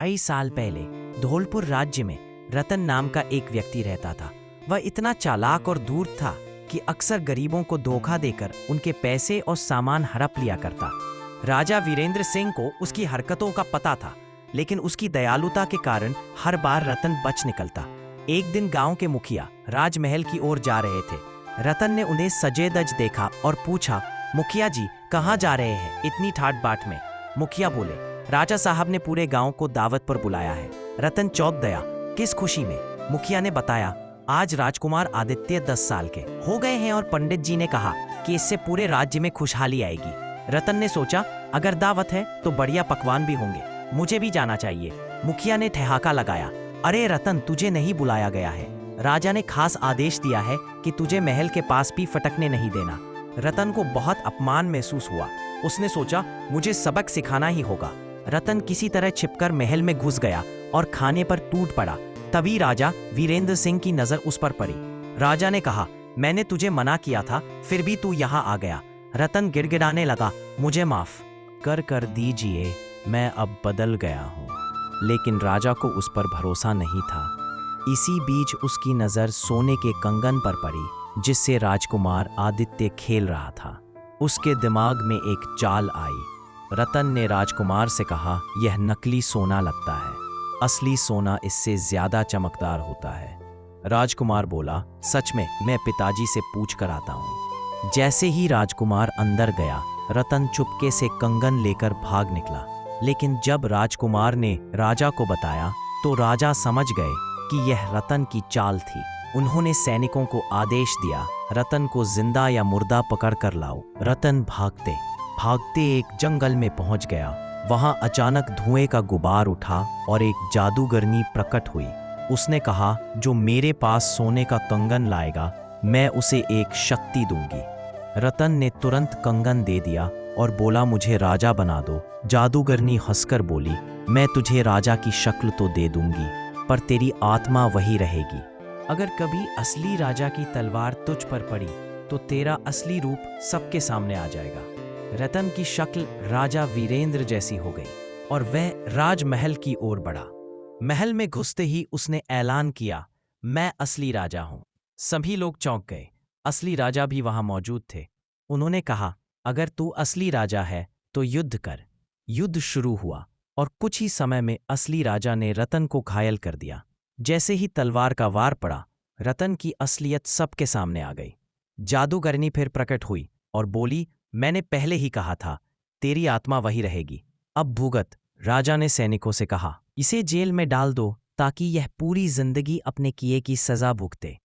कई साल पहले धौलपुर राज्य में रतन नाम का एक व्यक्ति रहता था। वह इतना चालाक और धूर्त था कि अक्सर गरीबों को धोखा देकर उनके पैसे और सामान हड़प लिया करता। राजा वीरेंद्र सिंह को उसकी हरकतों का पता था, लेकिन उसकी दयालुता के कारण हर बार रतन बच निकलता। एक दिन गांव के मुखिया राजमहल की ओर जा रहे थे। रतन ने उन्हें सजे-धज देखा और पूछा, मुखिया जी कहाँ जा रहे हैं इतनी ठाट बाट में? मुखिया बोले, राजा साहब ने पूरे गांव को दावत पर बुलाया है। रतन चौंक गया, किस खुशी में? मुखिया ने बताया, आज राजकुमार आदित्य 10 साल के हो गए हैं और पंडित जी ने कहा कि इससे पूरे राज्य में खुशहाली आएगी। रतन ने सोचा, अगर दावत है तो बढ़िया पकवान भी होंगे, मुझे भी जाना चाहिए। मुखिया ने ठहाका लगाया, अरे रतन, तुझे नहीं बुलाया गया है। राजा ने खास आदेश दिया है कि तुझे महल के पास भी फटकने नहीं देना। रतन को बहुत अपमान महसूस हुआ। उसने सोचा, मुझे सबक सिखाना ही होगा। रतन किसी तरह छिपकर महल में घुस गया और खाने पर टूट पड़ा। तभी राजा वीरेंद्र सिंह की नजर उस पर पड़ी। राजा ने कहा, मैंने तुझे मना किया था, फिर भी तू यहाँ आ गया। रतन गिड़गिड़ाने लगा, मुझे माफ कर दीजिए, मैं अब बदल गया हूँ। लेकिन राजा को उस पर भरोसा नहीं था। इसी बीच उसकी नजर सोने के कंगन पर पड़ी जिससे राजकुमार आदित्य खेल रहा था। उसके दिमाग में एक चाल आई। रतन ने राजकुमार से कहा, यह नकली सोना लगता है, असली सोना इससे ज्यादा चमकदार होता है। राजकुमार बोला, सच में? मैं पिताजी से पूछ कर आता हूँ। जैसे ही राजकुमार अंदर गया, रतन चुपके से कंगन लेकर भाग निकला। लेकिन जब राजकुमार ने राजा को बताया तो राजा समझ गए कि यह रतन की चाल थी। उन्होंने सैनिकों को आदेश दिया, रतन को जिंदा या मुर्दा पकड़ कर लाओ। रतन भागते भागते एक जंगल में पहुंच गया। वहां अचानक धुएं का गुबार उठा और एक जादूगरनी प्रकट हुई। उसने कहा, जो मेरे पास सोने का कंगन लाएगा, मैं उसे एक शक्ति दूंगी। रतन ने तुरंत कंगन दे दिया और बोला, मुझे राजा बना दो। जादूगरनी हंसकर बोली, मैं तुझे राजा की शक्ल तो दे दूंगी, पर तेरी आत्मा वही रहेगी। अगर कभी असली राजा की तलवार तुझ पर पड़ी तो तेरा असली रूप सबके सामने आ जाएगा। रतन की शक्ल राजा वीरेंद्र जैसी हो गई और वह राजमहल की ओर बढ़ा। महल में घुसते ही उसने ऐलान किया, मैं असली राजा हूं। सभी लोग चौंक गए। असली राजा भी वहां मौजूद थे। उन्होंने कहा, अगर तू असली राजा है तो युद्ध कर। युद्ध शुरू हुआ और कुछ ही समय में असली राजा ने रतन को घायल कर दिया। जैसे ही तलवार का वार पड़ा, रतन की असलियत सबके सामने आ गई। जादूगरनी फिर प्रकट हुई और बोली, मैंने पहले ही कहा था, तेरी आत्मा वही रहेगी, अब भुगत। राजा ने सैनिकों से कहा, इसे जेल में डाल दो ताकि यह पूरी जिंदगी अपने किए की सजा भुगते।